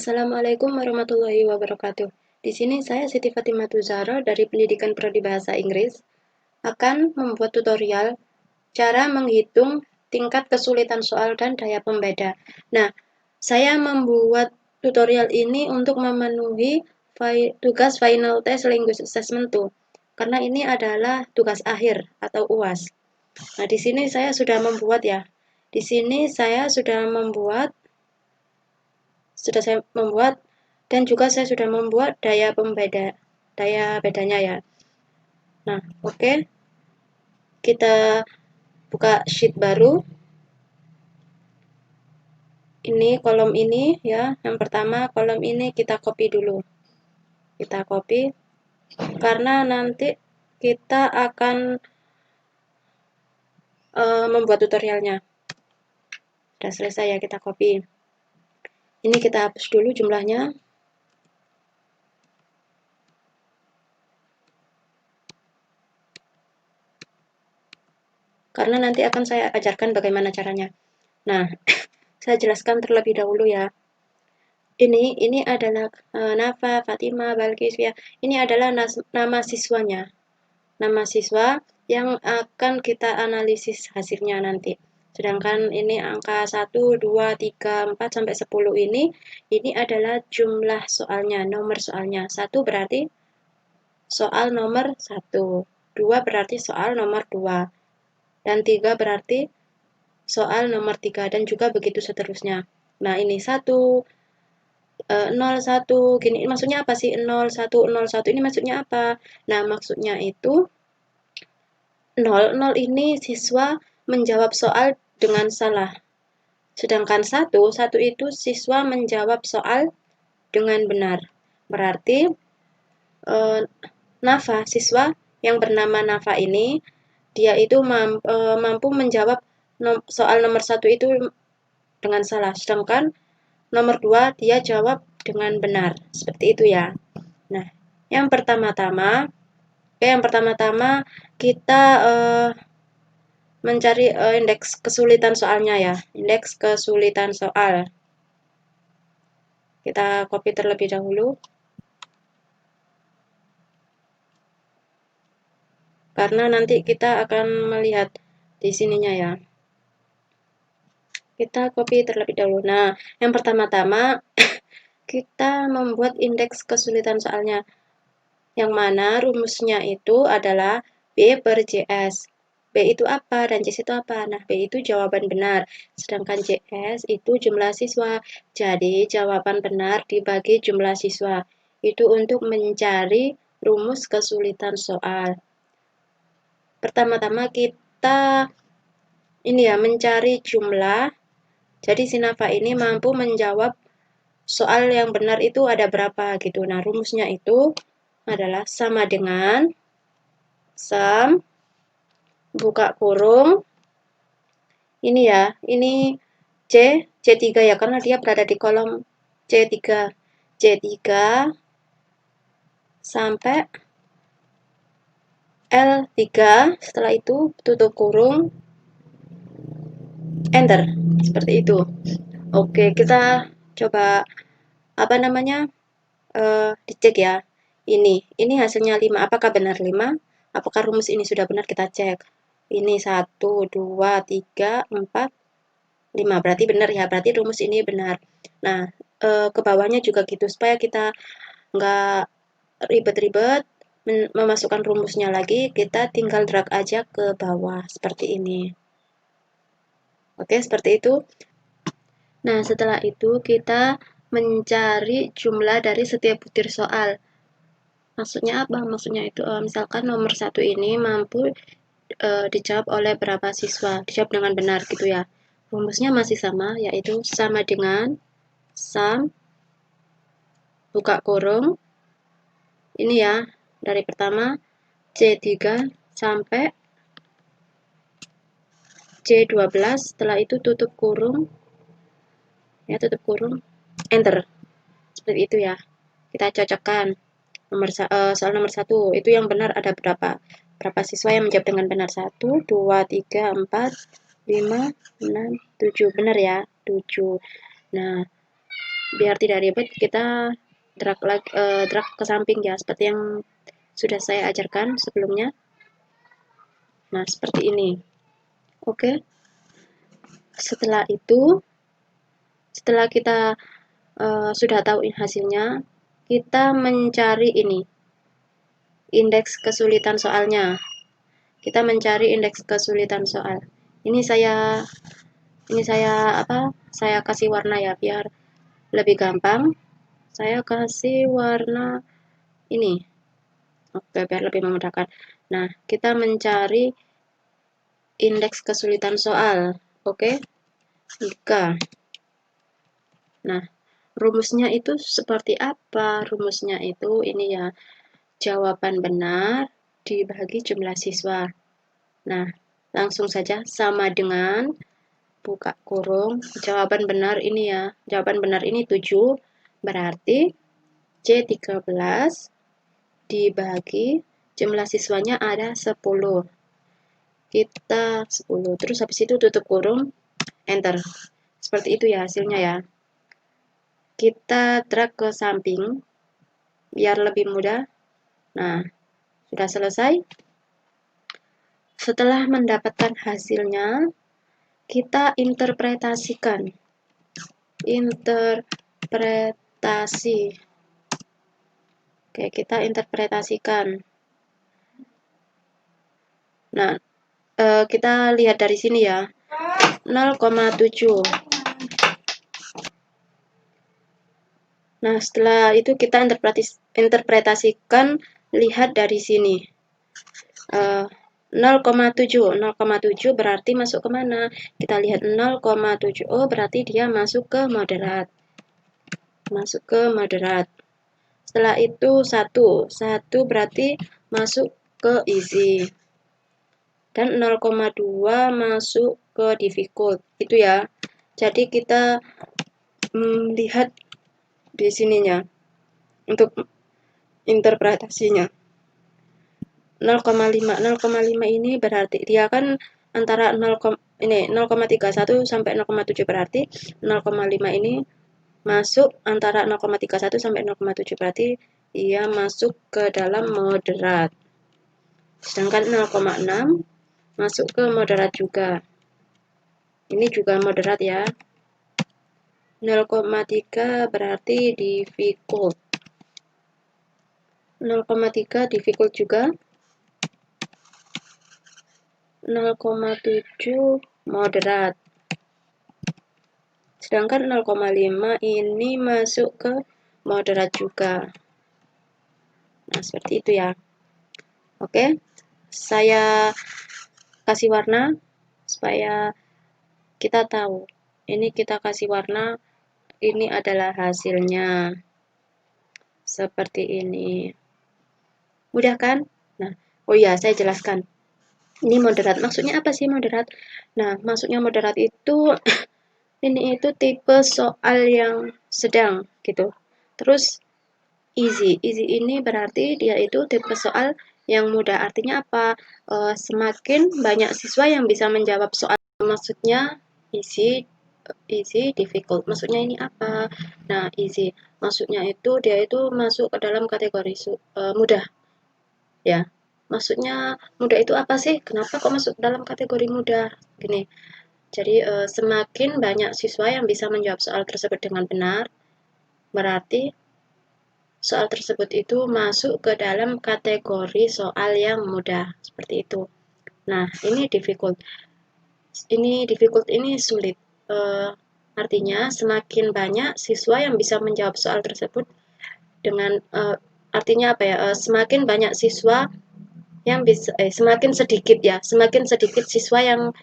Assalamualaikum warahmatullahi wabarakatuh. Di sini saya Siti Fatimah Zahra dari Pendidikan Prodi Bahasa Inggris akan membuat tutorial cara menghitung tingkat kesulitan soal dan daya pembeda. Nah, saya membuat tutorial ini untuk memenuhi tugas Final Test Language Assessment 2 karena ini adalah tugas akhir atau UAS. Nah, di sini saya sudah membuat ya. Di sini saya sudah membuat dan juga saya sudah membuat daya bedanya ya. Nah, oke. Kita buka sheet baru. Ini kolom ini ya. Yang pertama kolom ini kita copy dulu. Kita copy karena nanti kita akan membuat tutorialnya. Sudah selesai ya, kita copy. Ini kita hapus dulu jumlahnya. Karena nanti akan saya ajarkan bagaimana caranya. Nah, saya jelaskan terlebih dahulu ya. Ini adalah Nafa, Fatima, Balkis ya. Ini adalah nama siswanya. Nama siswa yang akan kita analisis hasilnya nanti. Sedangkan ini angka 1, 2, 3, 4 sampai 10 ini adalah jumlah soalnya, nomor soalnya. 1 berarti soal nomor 1, 2 berarti soal nomor 2, dan 3 berarti soal nomor 3, dan juga begitu seterusnya. Nah, ini 1, 01, gini, maksudnya apa sih 01, 01 ini maksudnya apa? Nah, maksudnya itu 00 ini siswa menjawab soal dengan salah. Sedangkan 1 itu siswa menjawab soal dengan benar. Berarti Nafa, siswa yang bernama Nafa ini, dia itu mampu menjawab soal nomor 1 itu dengan salah. Sedangkan nomor 2 dia jawab dengan benar. Seperti itu ya. Nah, yang pertama-tama kita mencari indeks kesulitan soalnya ya. Indeks kesulitan soal. Kita copy terlebih dahulu. Karena nanti kita akan melihat di sininya ya. Kita copy terlebih dahulu. Nah, yang pertama-tama kita membuat indeks kesulitan soalnya. Yang mana rumusnya itu adalah B per JS. B itu apa dan JS itu apa? Nah, B itu jawaban benar, sedangkan JS itu jumlah siswa. Jadi, jawaban benar dibagi jumlah siswa. Itu untuk mencari rumus kesulitan soal. Pertama-tama kita mencari jumlah. Jadi, si Nafa ini mampu menjawab soal yang benar itu ada berapa gitu. Nah, rumusnya itu adalah sama dengan sum buka kurung ini ya, ini C3 ya, karena dia berada di kolom C3 sampai L3, setelah itu tutup kurung, enter, seperti itu. Oke, kita coba dicek ya. Ini hasilnya 5. Apakah benar 5? Apakah rumus ini sudah benar? Kita cek. Ini 1, 2, 3, 4, 5. Berarti benar ya. Berarti rumus ini benar. Nah, ke bawahnya juga gitu. Supaya kita nggak ribet-ribet memasukkan rumusnya lagi, kita tinggal drag aja ke bawah. Seperti ini. Oke, seperti itu. Nah, setelah itu kita mencari jumlah dari setiap butir soal. Maksudnya apa? Maksudnya itu misalkan nomor 1 ini mampu dijawab oleh berapa siswa, dijawab dengan benar gitu ya. Rumusnya masih sama, yaitu sama dengan sum buka kurung ini ya, dari pertama C3 sampai C12, setelah itu tutup kurung ya, tutup kurung, enter. Seperti itu ya. Kita cocokkan soal nomor 1 itu yang benar ada berapa siswa yang menjawab dengan benar. 1, 2, 3, 4, 5, 6, 7. Benar ya, 7. Nah, Biar tidak ribet, kita drag ke samping ya, seperti yang sudah saya ajarkan sebelumnya. Nah, seperti ini. Oke. Setelah itu, setelah kita sudah tahu hasilnya, kita mencari ini, indeks kesulitan soalnya. Kita mencari indeks kesulitan soal. Ini saya Saya kasih warna ya biar lebih gampang. Saya kasih warna ini. Oke, biar lebih memudahkan. Nah, kita mencari indeks kesulitan soal. Oke. 3. Nah, rumusnya itu seperti apa? Rumusnya itu ini ya, jawaban benar dibagi jumlah siswa. Nah, langsung saja sama dengan buka kurung, jawaban benar ini ya, jawaban benar ini 7, berarti C13 dibagi jumlah siswanya ada 10. Kita 10, terus habis itu tutup kurung, enter. Seperti itu ya hasilnya ya. Kita drag ke samping biar lebih mudah. Nah, sudah selesai. Setelah mendapatkan hasilnya, kita interpretasikan. Oke, kita interpretasikan. Nah, kita lihat dari sini ya. 0,7. Nah, setelah itu kita interpretasikan, lihat dari sini. 0,7 berarti masuk kemana? Kita lihat 0,7. Oh, berarti dia masuk ke moderat. Masuk ke moderat. Setelah itu 1 berarti masuk ke easy. Dan 0,2 masuk ke difficult. Itu ya. Jadi kita lihat di sininya untuk interpretasinya. 0,5 ini berarti dia kan antara 0,31 sampai 0,7, berarti 0,5 ini masuk antara 0,31 sampai 0,7, berarti ia masuk ke dalam moderat. Sedangkan 0,6 masuk ke moderat juga. Ini juga moderat ya. 0,3 berarti difficult. 0,3 difficult juga. 0,7 moderat. Sedangkan 0,5 ini masuk ke moderat juga. Nah, seperti itu ya. Oke. Saya kasih warna supaya kita tahu. Ini kita kasih warna, ini adalah hasilnya. Seperti ini. Mudah kan? Nah, oh iya, saya jelaskan. Ini moderat. Maksudnya apa sih moderat? Nah, maksudnya moderat itu ini itu tipe soal yang sedang gitu. Terus easy ini berarti dia itu tipe soal yang mudah. Artinya apa? Semakin banyak siswa yang bisa menjawab soal, maksudnya easy, difficult. Maksudnya ini apa? Nah, easy maksudnya itu dia itu masuk ke dalam kategori mudah. Ya. Maksudnya mudah itu apa sih? Kenapa kok masuk dalam kategori mudah? Gini. Jadi semakin banyak siswa yang bisa menjawab soal tersebut dengan benar, berarti soal tersebut itu masuk ke dalam kategori soal yang mudah. Seperti itu. Nah, ini difficult. Ini sulit. Artinya semakin banyak siswa yang bisa menjawab soal tersebut dengan artinya apa ya? Semakin banyak siswa yang bisa semakin sedikit siswa yang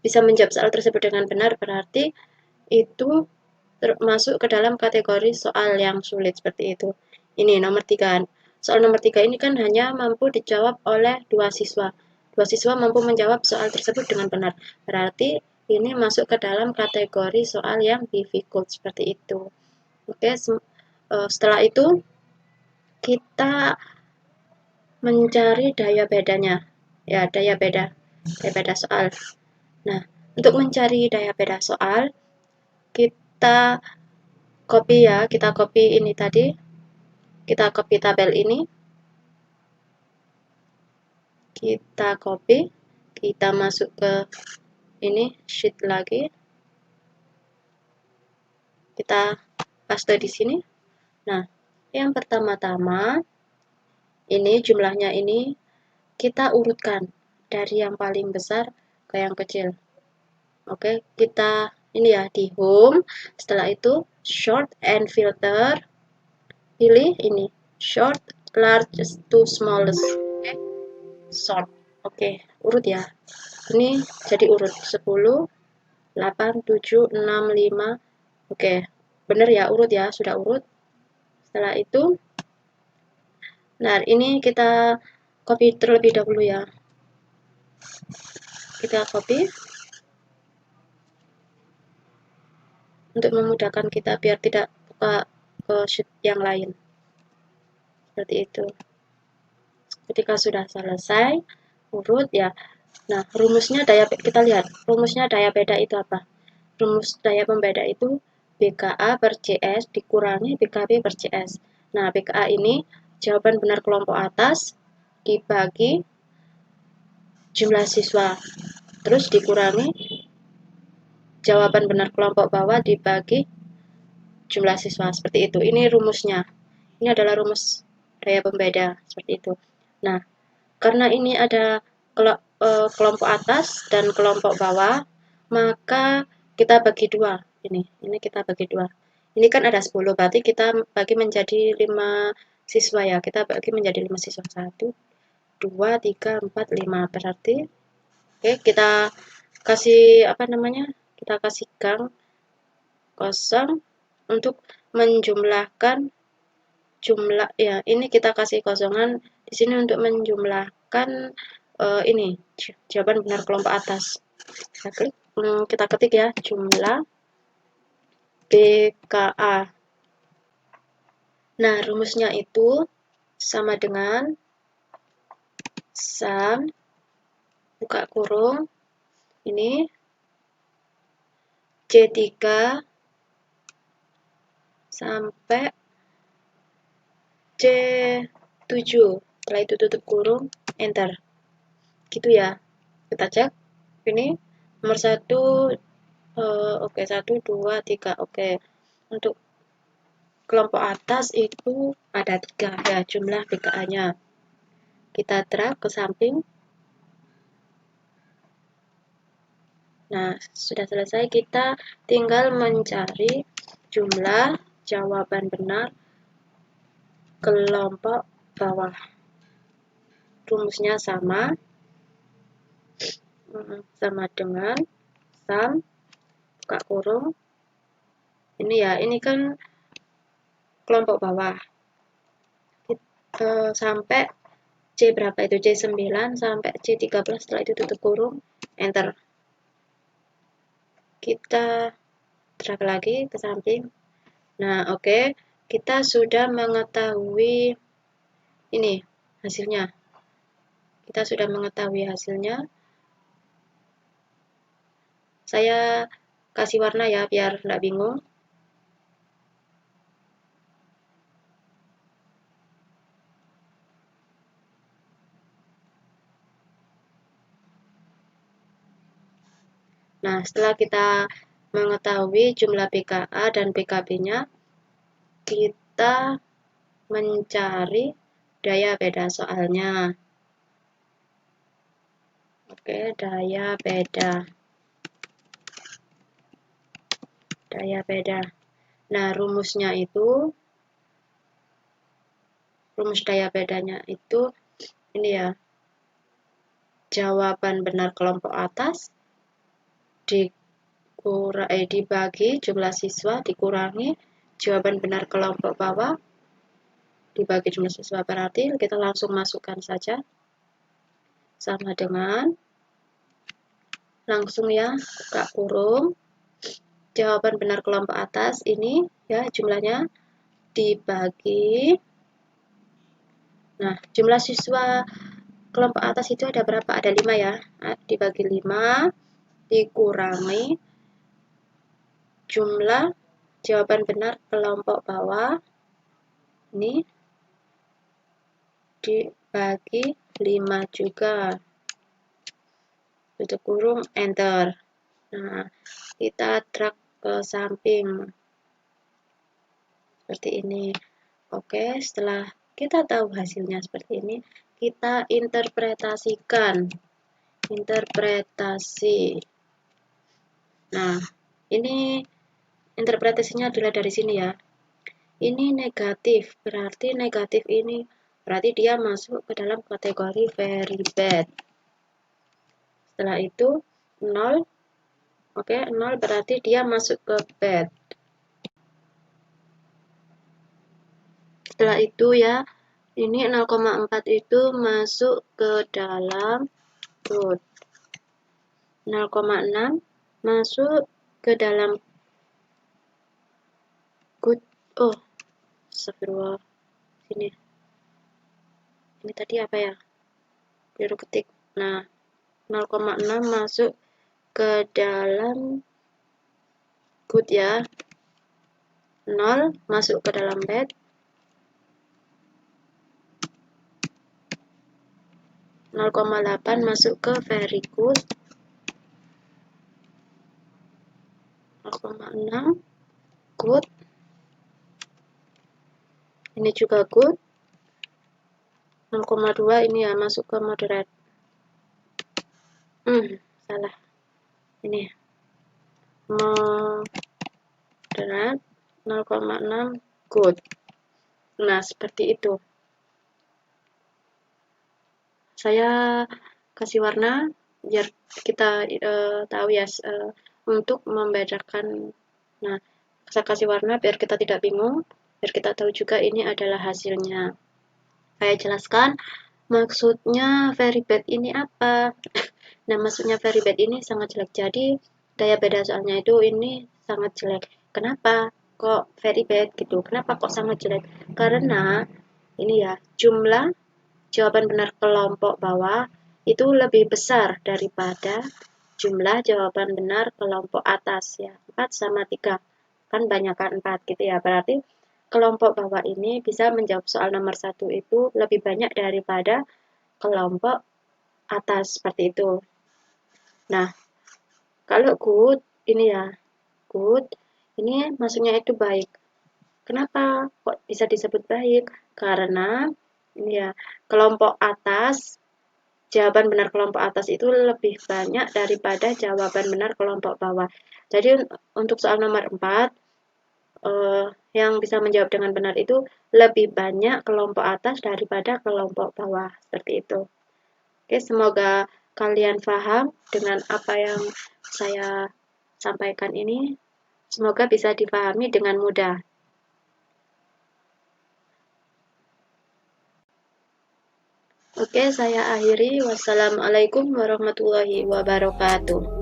bisa menjawab soal tersebut dengan benar, berarti itu termasuk ke dalam kategori soal yang sulit. Seperti itu. Ini nomor 3. Soal nomor 3 ini kan hanya mampu dijawab oleh 2 siswa. 2 siswa mampu menjawab soal tersebut dengan benar. Berarti ini masuk ke dalam kategori soal yang difficult. Seperti itu. Oke, setelah itu kita mencari daya bedanya. Ya, daya beda soal. Nah, untuk mencari daya beda soal, kita copy ya, kita copy ini tadi, kita copy tabel ini, kita copy, kita masuk ke ini sheet lagi, kita paste di sini. Nah, yang pertama-tama ini jumlahnya ini kita urutkan dari yang paling besar ke yang kecil. Oke, kita ini ya di home, setelah itu short and filter, pilih ini short, largest to smallest. Oke, short. Oke, urut ya. Ini jadi urut 10, 8, 7, 6, 5. Oke, bener ya, urut ya, sudah urut. Setelah itu, nah ini kita copy terlebih dahulu ya. Kita copy untuk memudahkan kita biar tidak buka ke sheet yang lain. Seperti itu. Ketika sudah selesai, urut ya. Nah, rumusnya kita lihat, rumusnya daya beda itu apa? Rumus daya pembeda itu BKA per CS dikurangi BKB per CS. Nah, BKA ini jawaban benar kelompok atas dibagi jumlah siswa. Terus dikurangi jawaban benar kelompok bawah dibagi jumlah siswa. Seperti itu. Ini rumusnya. Ini adalah rumus daya pembeda. Seperti itu. Nah, karena ini ada kelompok atas dan kelompok bawah, maka kita bagi dua. Ini kita bagi dua. Ini kan ada 10, berarti kita bagi menjadi 5 siswa ya. Kita bagi menjadi 5 siswa. 1, 2, 3, 4, 5. Berarti, oke, kita kasih apa namanya? Kita kasih gang kosong untuk menjumlahkan jumlah ya. Ini kita kasih kosongan di sini untuk menjumlahkan ini jawaban benar kelompok atas. Kita klik, kita ketik ya jumlah BKA. Nah, rumusnya itu sama dengan sum buka kurung ini C3 sampai C7. Setelah itu tutup kurung, enter. Gitu ya. Kita cek. Ini nomor 1 oke, 1, 2, 3. Oke. Untuk kelompok atas itu ada 3 ya jumlah BKA-nya. Kita drag ke samping. Nah, sudah selesai. Kita tinggal mencari jumlah jawaban benar kelompok bawah. Rumusnya sama dengan sum buka kurung. Ini ya, ini kan kelompok bawah. Sampai C berapa itu? C9 sampai C13, setelah itu tutup kurung, enter. Kita drag lagi ke samping. Nah, oke. Kita sudah mengetahui ini hasilnya. Kita sudah mengetahui hasilnya. Saya kasih warna ya, biar nggak bingung. Nah, setelah kita mengetahui jumlah BKA dan BKB-nya, kita mencari daya beda soalnya. Oke, daya beda. Daya beda. Nah, rumusnya itu, rumus daya bedanya itu, ini ya, jawaban benar kelompok atas dibagi jumlah siswa dikurangi jawaban benar kelompok bawah dibagi jumlah siswa. Berarti kita langsung masukkan saja sama dengan langsung ya, buka kurung, jawaban benar kelompok atas ini ya jumlahnya dibagi, nah jumlah siswa kelompok atas itu ada berapa? Ada 5 ya, nah, dibagi 5 dikurangi jumlah jawaban benar kelompok bawah ini dibagi 5 juga. Tutup kurung, enter. Nah, kita drag ke samping. Seperti ini. Oke, setelah kita tahu hasilnya seperti ini, kita interpretasikan. Interpretasi. Nah, ini interpretasinya adalah dari sini ya. Ini negatif, berarti negatif ini berarti dia masuk ke dalam kategori very bad. Setelah itu 0. Oke, 0 berarti dia masuk ke bad. Setelah itu ya, ini 0,4 itu masuk ke dalam good. 0,6 masuk ke dalam good. Oh, astagfirullah. Sini. Ini tadi apa ya? Biru ketik. Nah, 0,6 masuk ke dalam good ya. 0 masuk ke dalam bad. 0,8 masuk ke very good. 0,6 good. Ini juga good. 0,2 ini ya masuk ke moderate. Salah. Ini moderate. 0,6 good. Nah, seperti itu. Saya kasih warna biar kita tahu ya untuk membedakan. Nah, saya kasih warna biar kita tidak bingung, biar kita tahu juga ini adalah hasilnya. Saya jelaskan maksudnya very bad ini apa. Nah, maksudnya very bad ini sangat jelek. Jadi daya beda soalnya itu ini sangat jelek. Kenapa kok very bad gitu? Kenapa kok sangat jelek? Karena ini ya, jumlah jawaban benar kelompok bawah itu lebih besar daripada jumlah jawaban benar kelompok atas ya. 4 sama 3. Kan banyakkan 4 gitu ya. Berarti kelompok bawah ini bisa menjawab soal nomor 1 itu lebih banyak daripada kelompok atas seperti itu. Nah, kalau good ini ya, good ini maksudnya itu baik. Kenapa kok bisa disebut baik? Karena ini ya, kelompok atas, jawaban benar kelompok atas itu lebih banyak daripada jawaban benar kelompok bawah. Jadi untuk soal nomor 4, yang bisa menjawab dengan benar itu lebih banyak kelompok atas daripada kelompok bawah. Seperti itu. Oke, semoga kalian paham dengan apa yang saya sampaikan ini. Semoga bisa dipahami dengan mudah. Oke, saya akhiri. Wassalamualaikum warahmatullahi wabarakatuh.